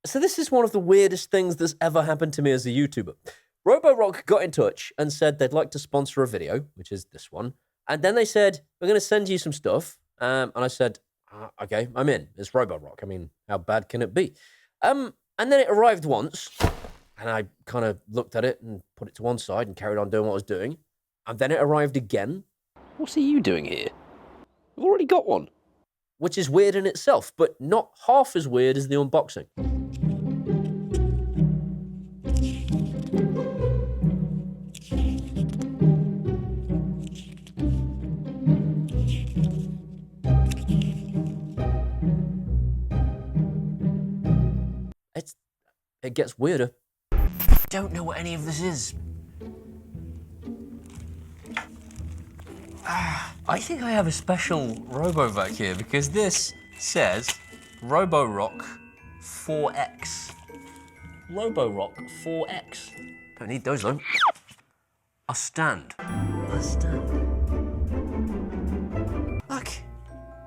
So this is one of the weirdest things that's ever happened to me as a YouTuber. Roborock got in touch and said they'd like to sponsor a video, which is this one. And then they said, we're going to send you some stuff. And I said, okay, I'm in. It's Roborock. I mean, how bad can it be? And then it arrived once, and I kind of looked at it and put it to one side and carried on doing what I was doing. And then it arrived again. What are you doing here? I've already got one. Which is weird in itself, but not half as weird as the unboxing. It gets weirder. I don't know what any of this is. I think I have a special RoboVac here because this says Roborock 4X. Roborock 4X. Don't need those though. A stand. A stand. Look,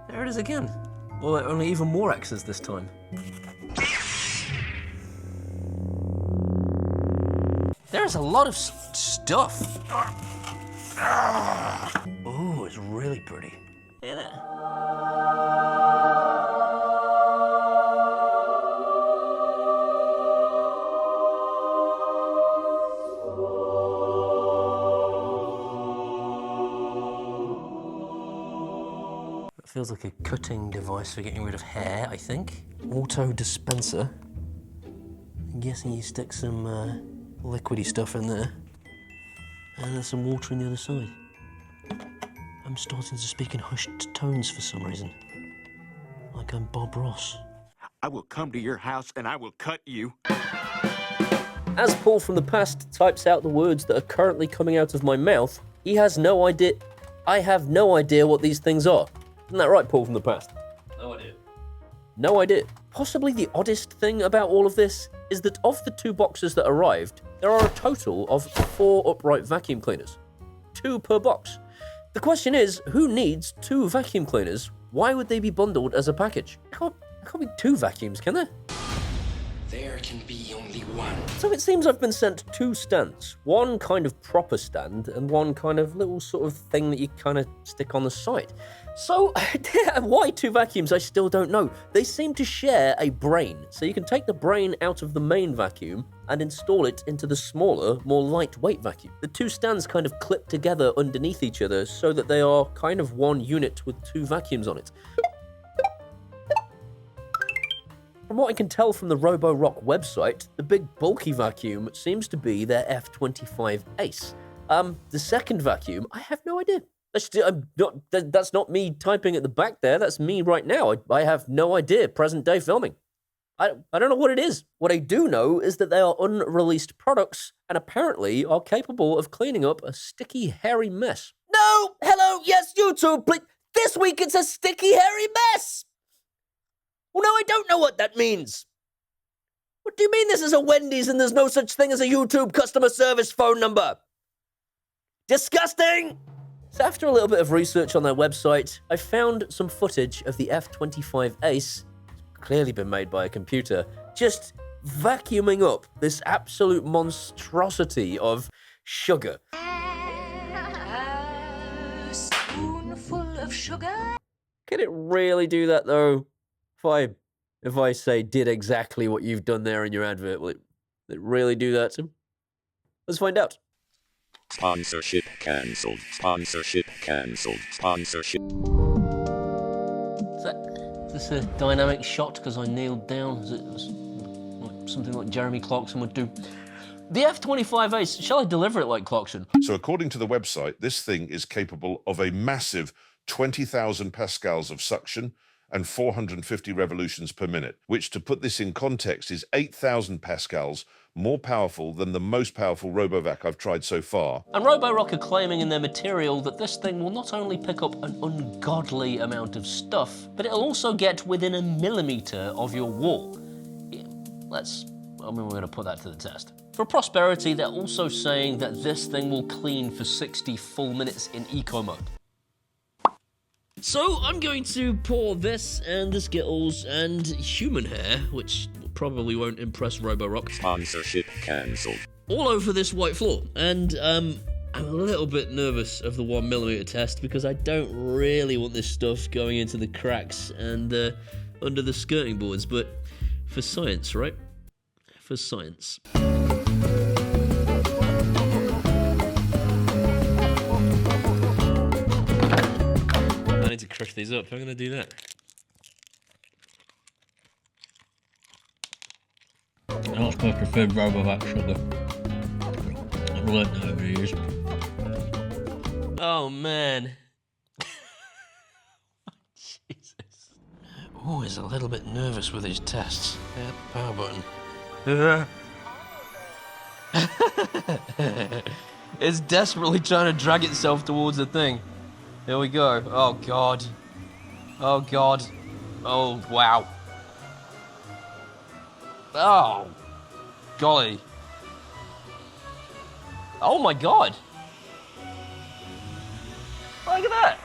there it is again. Well, only even more X's this time. There's a lot of stuff. Oh, it's really pretty. Look at that. It feels like a cutting device for getting rid of hair, I think. Auto dispenser. I'm guessing you stick some liquidy stuff in there. And there's some water on the other side. I'm starting to speak in hushed tones for some reason. Like I'm Bob Ross. I will come to your house and I will cut you. As Paul from the past types out the words that are currently coming out of my mouth, he has no idea. I have no idea what these things are. Isn't that right, Paul from the past? No idea. No idea. Possibly the oddest thing about all of this is that of the 2 boxes that arrived, there are a total of 4 upright vacuum cleaners. 2 per box. The question is, who needs 2 vacuum cleaners? Why would they be bundled as a package? There can't be 2 vacuums, can there? There can be only one. So it seems I've been sent 2 stands. One kind of proper stand and one kind of little sort of thing that you kind of stick on the side. So why 2 vacuums, I still don't know. They seem to share a brain. So you can take the brain out of the main vacuum and install it into the smaller, more lightweight vacuum. The 2 stands kind of clip together underneath each other so that they are kind of one unit with 2 vacuums on it. From what I can tell from the Roborock website, the big bulky vacuum seems to be their F25 Ace. The second vacuum, I have no idea. That's not me typing at the back there, that's me right now. I have no idea, present day filming. I don't know what it is. What I do know is that they are unreleased products and apparently are capable of cleaning up a sticky, hairy mess. No! Hello, yes, YouTube, please. This week it's a sticky, hairy mess! Well, no, I don't know what that means. What do you mean this is a Wendy's and there's no such thing as a YouTube customer service phone number? Disgusting! So after a little bit of research on their website, I found some footage of the F25 Ace, clearly been made by a computer, just vacuuming up this absolute monstrosity of sugar. A spoonful of sugar? Can it really do that though? If I say did exactly what you've done there in your advert, will it really do that to him? Let's find out. Sponsorship cancelled. Sponsorship cancelled. Sponsorship. Is this a dynamic shot because I kneeled down? Is it like something like Jeremy Clarkson would do? The F25 Ace, shall I deliver it like Clarkson? So according to the website, this thing is capable of a massive 20,000 pascals of suction and 450 revolutions per minute, which, to put this in context, is 8,000 pascals, more powerful than the most powerful RoboVac I've tried so far. And Roborock are claiming in their material that this thing will not only pick up an ungodly amount of stuff, but it'll also get within a millimetre of your wall. Yeah, we're going to put that to the test. For prosperity, they're also saying that this thing will clean for 60 full minutes in eco mode. So I'm going to pour this and the Skittles and human hair, which will probably won't impress Roborock. Sponsorship cancelled. All over this white floor, and I'm a little bit nervous of the 1mm test because I don't really want this stuff going into the cracks and under the skirting boards, but for science, right? For science. I need to crush these up. How am I going to do that? That's my preferred Roborock sugar. I've learned that over the years. Oh man. Jesus. Oh, he's a little bit nervous with his tests. Yeah, power button. It's desperately trying to drag itself towards the thing. Here we go. Oh god. Oh god. Oh wow. Oh. Golly. Oh my god. Look at that.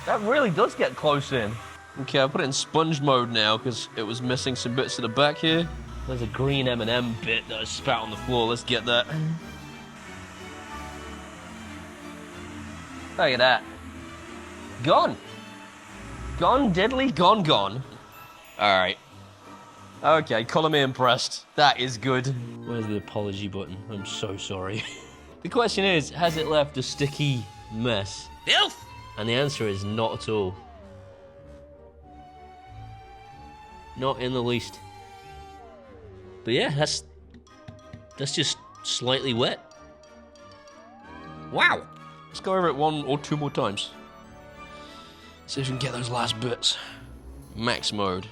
That really does get close in. Okay, I'll put it in sponge mode now because it was missing some bits at the back here. There's a green M&M bit that I spat on the floor. Let's get that. Look at that. Gone. Gone, deadly, gone, gone. Alright. Okay, colour me impressed. That is good. Where's the apology button? I'm so sorry. The question is, has it left a sticky mess? Filth! And the answer is not at all. Not in the least. But yeah, that's just slightly wet. Wow! Let's go over it 1 or 2 more times. See if we can get those last bits. Max mode.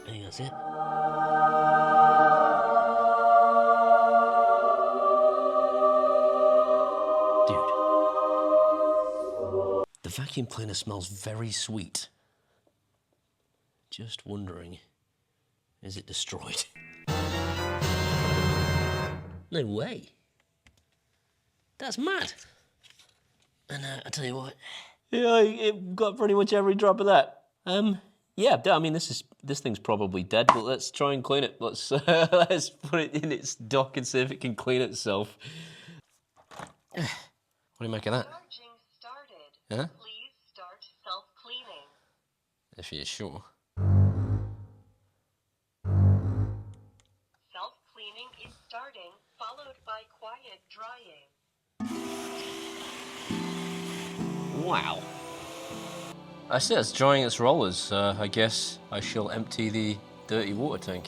I think that's it. Dude. The vacuum cleaner smells very sweet. Just wondering, is it destroyed? No way. That's mad. And I tell you what, yeah, it got pretty much every drop of that. Yeah, I mean this thing's probably dead, but let's try and clean it. Let's let's put it in its dock and see if it can clean itself. What do you make of that? Charging started. Huh? Please start self-cleaning. If you're sure. Self-cleaning is starting, followed by quiet drying. Wow. I see it's drying its rollers. I guess I shall empty the dirty water tank.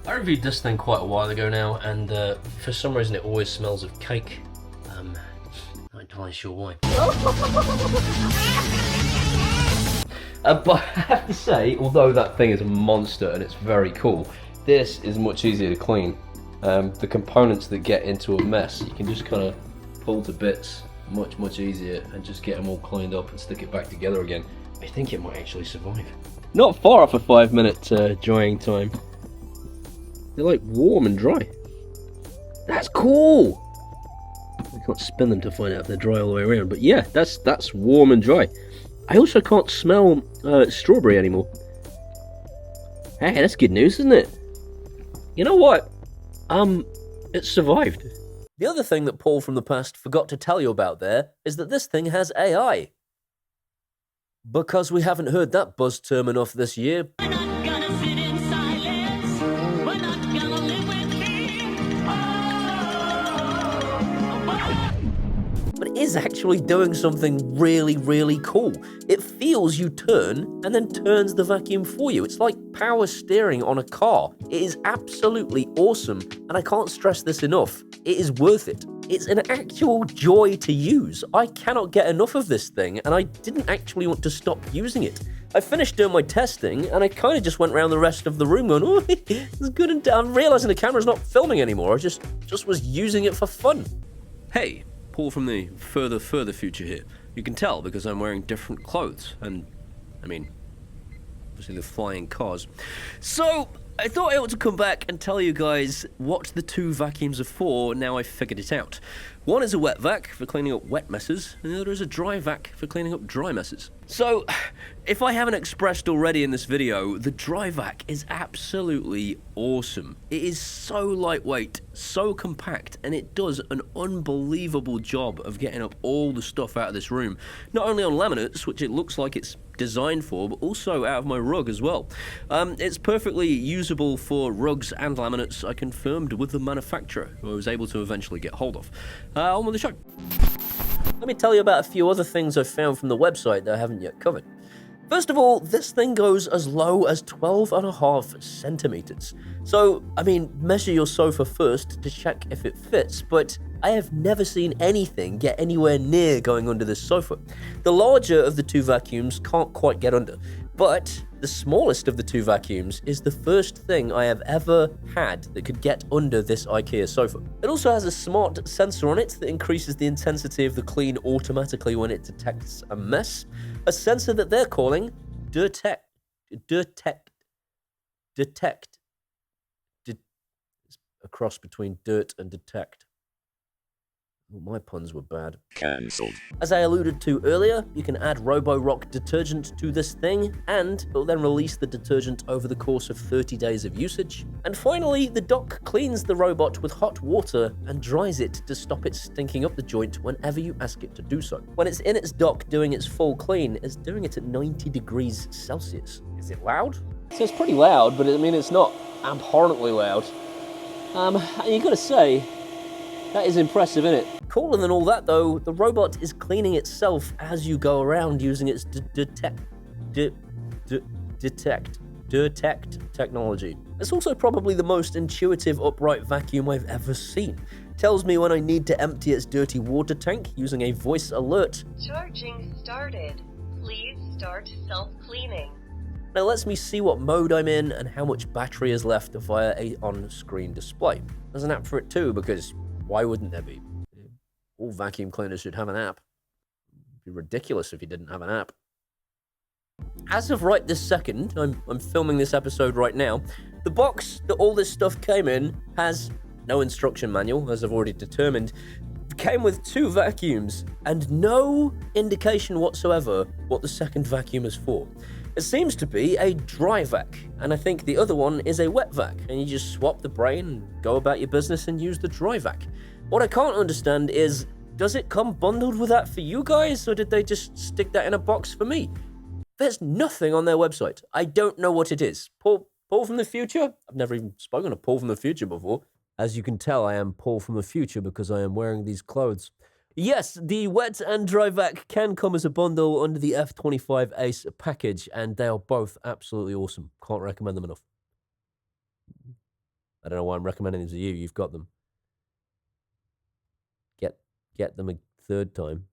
I reviewed this thing quite a while ago now, and for some reason it always smells of cake. Not entirely sure why. But I have to say, although that thing is a monster and it's very cool, this is much easier to clean. The components that get into a mess, you can just kind of pull to bits much easier and just get them all cleaned up and stick it back together again. I think it might actually survive. Not far off a 5-minute drying time. They're like warm and dry. That's cool! I can't spin them to find out if they're dry all the way around, but yeah, that's warm and dry. I also can't smell strawberry anymore. Hey, that's good news, isn't it? You know what? It survived. The other thing that Paul from the past forgot to tell you about there is that this thing has AI. Because we haven't heard that buzz term enough this year. We're not gonna sit in silence. We're not gonna live with fear. But it is actually doing something really cool. It feels you turn and then turns the vacuum for you. It's like power steering on a car. It is absolutely awesome, and I can't stress this enough. It is worth it. It's an actual joy to use. I cannot get enough of this thing, and I didn't actually want to stop using it. I finished doing my testing, and I kind of just went around the rest of the room going, oh, it's good, and I'm realizing the camera's not filming anymore. I just was using it for fun. Hey, Paul from the further future here. You can tell because I'm wearing different clothes, and, I mean, for obviously the flying cars. So I thought I ought to come back and tell you guys what the two vacuums are for now I've figured it out. One is a wet vac for cleaning up wet messes, and the other is a dry vac for cleaning up dry messes. So, if I haven't expressed already in this video, the dry vac is absolutely awesome. It is so lightweight, so compact, and it does an unbelievable job of getting up all the stuff out of this room. Not only on laminates, which it looks like it's designed for, but also out of my rug as well. It's perfectly usable for rugs and laminates, I confirmed with the manufacturer, who I was able to eventually get hold of. On with the show. Let me tell you about a few other things I've found from the website that I haven't yet covered. First of all, this thing goes as low as 12.5 centimeters. So, I mean, measure your sofa first to check if it fits, but I have never seen anything get anywhere near going under this sofa. The larger of the two vacuums can't quite get under, but the smallest of the two vacuums is the first thing I have ever had that could get under this IKEA sofa. It also has a smart sensor on it that increases the intensity of the clean automatically when it detects a mess. A sensor that they're calling detect. It's a cross between dirt and detect. Oh, my puns were bad. Cancelled. As I alluded to earlier, you can add Roborock detergent to this thing, and it will then release the detergent over the course of 30 days of usage. And finally, the dock cleans the robot with hot water and dries it to stop it stinking up the joint whenever you ask it to do so. When it's in its dock doing its full clean, it's doing it at 90 degrees Celsius. Is it loud? So it's pretty loud, but I mean, it's not abhorrently loud. You gotta say, that is impressive, isn't it? Cooler than all that, though, the robot is cleaning itself as you go around using its detect technology. It's also probably the most intuitive upright vacuum I've ever seen. Tells me when I need to empty its dirty water tank using a voice alert. Charging started. Please start self-cleaning. Now lets me see what mode I'm in and how much battery is left via a on-screen display. There's an app for it too, because why wouldn't there be? All vacuum cleaners should have an app. It'd be ridiculous if you didn't have an app. As of right this second, I'm filming this episode right now, the box that all this stuff came in has no instruction manual, as I've already determined. It came with two vacuums and no indication whatsoever what the second vacuum is for. It seems to be a dry vac, and I think the other one is a wet vac, and you just swap the brain and go about your business and use the dry vac. What I can't understand is, does it come bundled with that for you guys, or did they just stick that in a box for me? There's nothing on their website. I don't know what it is. Paul from the future? I've never even spoken to Paul from the future before. As you can tell, I am Paul from the future because I am wearing these clothes. Yes, the wet and dry vac can come as a bundle under the F25 Ace package, and they are both absolutely awesome. Can't recommend them enough. I don't know why I'm recommending them to you. You've got them. Get them a third time.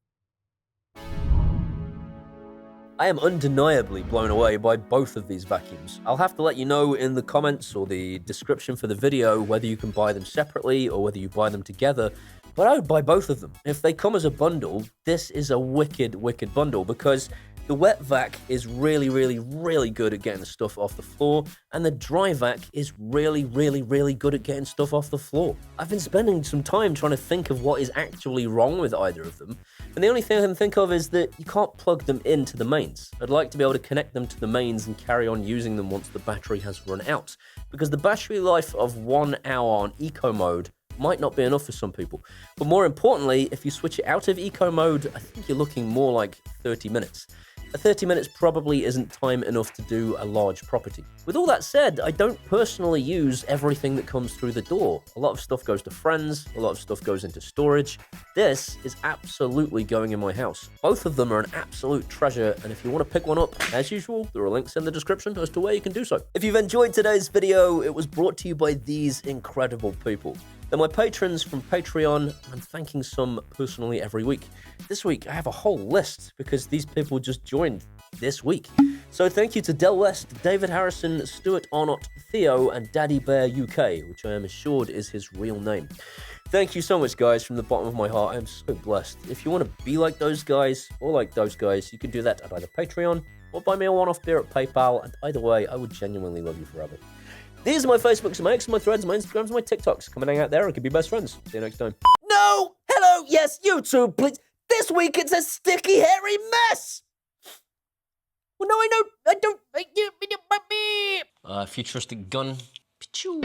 I am undeniably blown away by both of these vacuums. I'll have to let you know in the comments or the description for the video whether you can buy them separately or whether you buy them together, but I would buy both of them. If they come as a bundle, this is a wicked, wicked bundle because the wet vac is really, really, really good at getting the stuff off the floor, and the dry vac is really, really, really good at getting stuff off the floor. I've been spending some time trying to think of what is actually wrong with either of them, and the only thing I can think of is that you can't plug them into the mains. I'd like to be able to connect them to the mains and carry on using them once the battery has run out, because the battery life of 1 hour on eco mode might not be enough for some people. But more importantly, if you switch it out of eco mode, I think you're looking more like 30 minutes. 30 minutes probably isn't time enough to do a large property. With all that said, I don't personally use everything that comes through the door. A lot of stuff goes to friends, a lot of stuff goes into storage. This is absolutely going in my house. Both of them are an absolute treasure, and if you want to pick one up, as usual, there are links in the description as to where you can do so. If you've enjoyed today's video, it was brought to you by these incredible people. They're my patrons from Patreon, and I'm thanking some personally every week. This week, I have a whole list because these people just joined this week. So thank you to Del West, David Harrison, Stuart Arnott, Theo, and Daddy Bear UK, which I am assured is his real name. Thank you so much, guys, from the bottom of my heart. I am so blessed. If you want to be like those guys, or like those guys, you can do that at either Patreon or buy me a one-off beer at PayPal, and either way, I would genuinely love you forever. These are my Facebooks, my X, my Threads, my Instagrams, my TikToks. Come and hang out there and could be best friends. See you next time. No! Hello! Yes, YouTube, please! This week it's a sticky, hairy mess! Well, no, I don't... Futuristic gun. Pichoo.